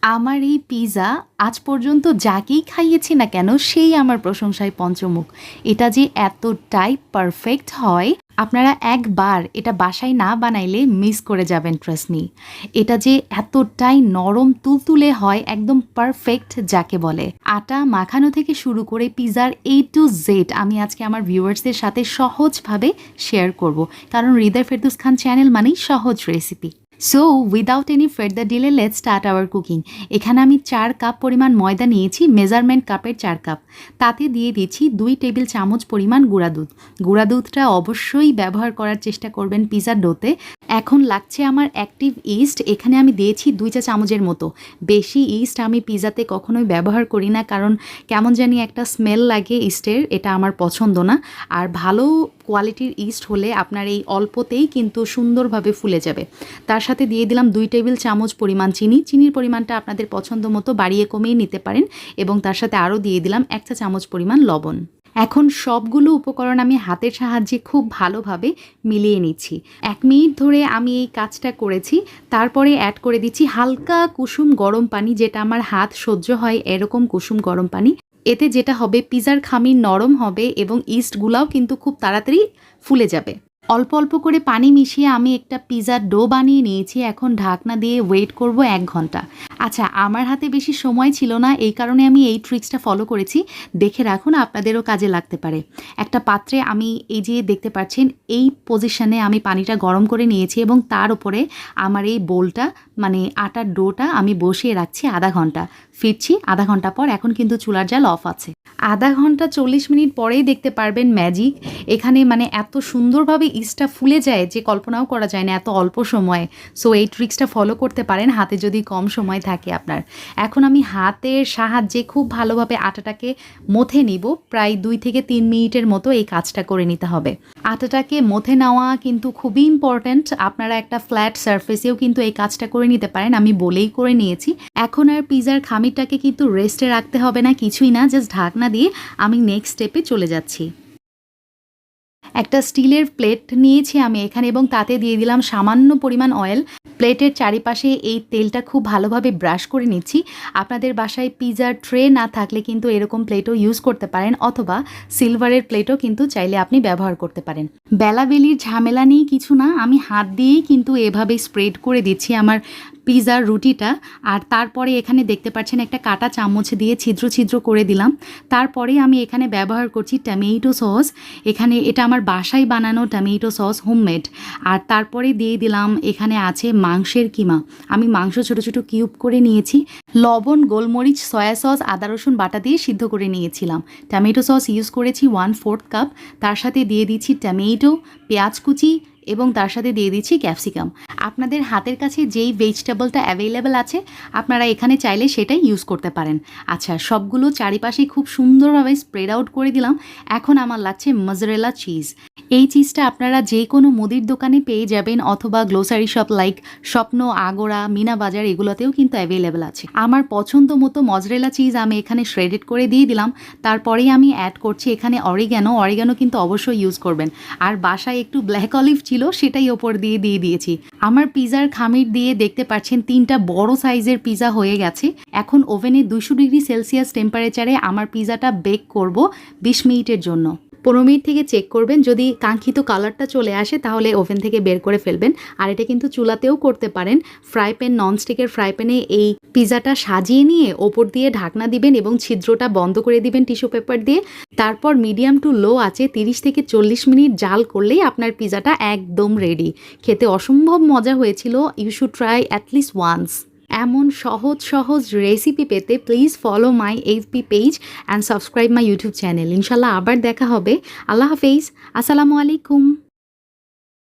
আমার এই পিজা আজ পর্যন্ত যাকেই খাইয়েছি না কেন সেই আমার প্রশংসায় পঞ্চমুখ। এটা যে এতটাই পারফেক্ট হয়, আপনারা একবার এটা বাসায় না বানাইলে মিস করে যাবেন, ট্রাস্ট মি। এটা যে এতটাই নরম তুলতুলে হয়, একদম পারফেক্ট যাকে বলে। আটা মাখানো থেকে শুরু করে পিজার A to Z আমি আজকে আমার ভিউয়ার্সদের সাথে সহজভাবে শেয়ার করব, কারণ হৃদয় ফেরদৌস খান চ্যানেল মানেই সহজ recipe. So without any further delay let's start our cooking. এখানে আমি 4 কাপ পরিমাণ ময়দা নিয়েছি, মেজারমেন্ট কাপের 4 কাপ। তাতে দিয়ে দিচ্ছি 2 টেবিল চামচ পরিমাণ গুঁড়া দুধ। গুঁড়া দুধটা অবশ্যই ব্যবহার করার চেষ্টা করবেন পিজার ডোতে। এখন লাগছে আমার অ্যাক্টিভ ইস্ট, এখানে আমি দিয়েছি 2 চা চামচের মতো। বেশি ইস্ট আমি পিজাতে কখনোই ব্যবহার করি না, কারণ কেমন জানি একটা স্মেল লাগে ইস্টের, এটা আমার পছন্দ না। আর ভালো কোয়ালিটির ইস্ট হলে আপনার এই অল্পতেই কিন্তু সুন্দরভাবে ফুলে যাবে। তার সাথে দিয়ে দিলাম 2 টেবিল চামচ পরিমাণ চিনি। চিনির পরিমাণটা আপনাদের পছন্দ মতো বাড়িয়ে কমিয়ে নিতে পারেন, এবং তার সাথে আরও দিয়ে দিলাম 1 চা চামচ পরিমাণ লবণ। এখন সবগুলো উপকরণ আমি হাতের সাহায্যে খুব ভালোভাবে মিলিয়ে নিচ্ছি। 1 মিনিট ধরে আমি এই কাজটা করেছি। তারপরে অ্যাড করে দিচ্ছি হালকা কুসুম গরম পানি, যেটা আমার হাত সহ্য হয় এরকম কুসুম গরম পানি। এতে যেটা হবে, পিজার খামির নরম হবে এবং ইস্টগুলাও কিন্তু খুব তাড়াতাড়ি ফুলে যাবে। অল্প অল্প করে পানি মিশিয়ে আমি একটা পিজার ডো বানিয়ে নিয়েছি। এখন ঢাকনা দিয়ে ওয়েট করব 1 ঘন্টা। আচ্ছা, আমার হাতে বেশি সময় ছিল না, এই কারণে আমি এই ট্রিক্সটা ফলো করেছি। দেখে রাখুন, আপনাদেরও কাজে লাগতে পারে। একটা পাত্রে আমি এই যে দেখতে পাচ্ছেন এই পজিশনে আমি পানিটা গরম করে নিয়েছি, এবং তার উপরে আমার এই বোলটা মানে আটার ডোটা আমি বসিয়ে রাখছি আধা ঘন্টা। ফিরছি আধা ঘন্টা পর। এখন কিন্তু চুলার জাল অফ আছে। আধা ঘন্টা 40 মিনিট পরেই দেখতে পারবেন ম্যাজিক। এখানে মানে এত সুন্দরভাবে ইস্টটা ফুলে যায় যে কল্পনাও করা যায় না এত অল্প সময়ে। সো এই ট্রিক্সটা ফলো করতে পারেন হাতে যদি কম সময় থাকে আপনার। এখন আমি হাতের সাহায্যে খুব ভালোভাবে আটাটাকে মথে নিব। প্রায় 2 থেকে 3 মিনিটের মতো এই কাজটা করে নিতে হবে। আটাটাকে মথে নেওয়া কিন্তু খুবই ইম্পর্ট্যান্ট। আপনারা একটা ফ্ল্যাট সারফেসেও কিন্তু এই কাজটা করে নিতে পারেন, আমি বলেই করে নিয়েছি। এখন আর পিজার খামিরটাকে কিন্তু রেস্টে রাখতে হবে না, কিছুই না, জাস্ট ঢাকনা দিয়ে আমি নেক্সট স্টেপে চলে যাচ্ছি। একটা স্টিলের প্লেট নিয়েছি আমি এখানে, এবং তাতে দিয়ে দিলাম সামান্য পরিমাণ অয়েল। প্লেটের চারিপাশে এই তেলটা খুব ভালোভাবে ব্রাশ করে নিচ্ছি। আপনাদের বাসায় পিজার ট্রে না থাকলে কিন্তু এরকম প্লেটও ইউজ করতে পারেন, অথবা সিলভারের প্লেটও কিন্তু চাইলে আপনি ব্যবহার করতে পারেন। বেলাবেলির ঝামেলা নেই, কিছু না, আমি হাত দিয়েই কিন্তু এভাবে স্প্রেড করে দিচ্ছি আমার পিজার রুটিটা। আর তারপরে এখানে দেখতে পাচ্ছেন একটা কাঁটা চামচ দিয়ে ছিদ্র ছিদ্র করে দিলাম। তারপরে আমি এখানে ব্যবহার করছি টমেটো সস। এখানে এটা আমার বাসায় বানানো টমেটো সস, হোমমেড। আর তারপরে দিয়ে দিলাম, এখানে আছে মাংসের কিমা। আমি মাংস ছোট ছোট কিউব করে নিয়েছি। লবণ, গোলমরিচ, সয়া সস, আদা রসুন বাটা দিয়ে সিদ্ধ করে নিয়েছিলাম। টমেটো সস ইউজ করেছি 1/4 কাপ। তার সাথে দিয়ে দিচ্ছি টমেটো, পেঁয়াজ কুচি, এবং তার সাথে দিয়ে দিচ্ছি ক্যাপসিকাম। আপনাদের হাতের কাছে যেই ভেজিটেবলটা অ্যাভেলেবেল আছে আপনারা এখানে চাইলে সেটাই ইউজ করতে পারেন। আচ্ছা, সবগুলো চারিপাশে খুব সুন্দরভাবে স্প্রেড আউট করে দিলাম। এখন আমার লাগছে মজরেলা চিজ। এই চিজটা আপনারা যে কোনো মুদির দোকানে পেয়ে যাবেন, অথবা গ্লোসারি শপ লাইক স্বপ্ন, আগোড়া, মিনা বাজার এগুলোতেও কিন্তু অ্যাভেলেবেল আছে। আমার পছন্দ মতো মজরেলা চিজ আমি এখানে শ্রেডেড করে দিয়ে দিলাম। তারপরেই আমি অ্যাড করছি এখানে অরিগানো কিন্তু অবশ্যই ইউজ করবেন। আর বাসায় একটু ব্ল্যাক অলিভ ছিল, সেটাই ওপর দিয়ে দিয়েছি। আমার পিজার খামির দিয়ে দেখতে পাচ্ছেন 3টা বড় সাইজের পিজা হয়ে গেছে। এখন ওভেনে 200 ডিগ্রি সেলসিয়াস টেম্পারেচারে আমার পিজাটা বেক করব 20 মিনিটের জন্য। 15 মিনিট থেকে চেক করবেন, যদি কাঙ্ক্ষিত কালারটা চলে আসে তাহলে ওভেন থেকে বের করে ফেলবেন। আর এটা কিন্তু চুলাতেও করতে পারেন। ফ্রাই প্যান, ননস্টিকের ফ্রাই প্যানে এই পিজাটা সাজিয়ে নিয়ে ওপর দিয়ে ঢাকনা দিবেন এবং ছিদ্রটা বন্ধ করে দিবেন টিস্যু পেপার দিয়ে। তারপর মিডিয়াম টু লো আছে 30 থেকে 40 মিনিট জাল করলেই আপনার পিজাটা একদম রেডি। খেতে অসম্ভব মজা হয়েছিল। You should try atleast once. এমন সহজ রেসিপি পেতে please follow my FB page and subscribe my YouTube channel. ইনশাল্লাহ আবার দেখা হবে। আল্লাহ হাফেজ, আসসালামু আলাইকুম।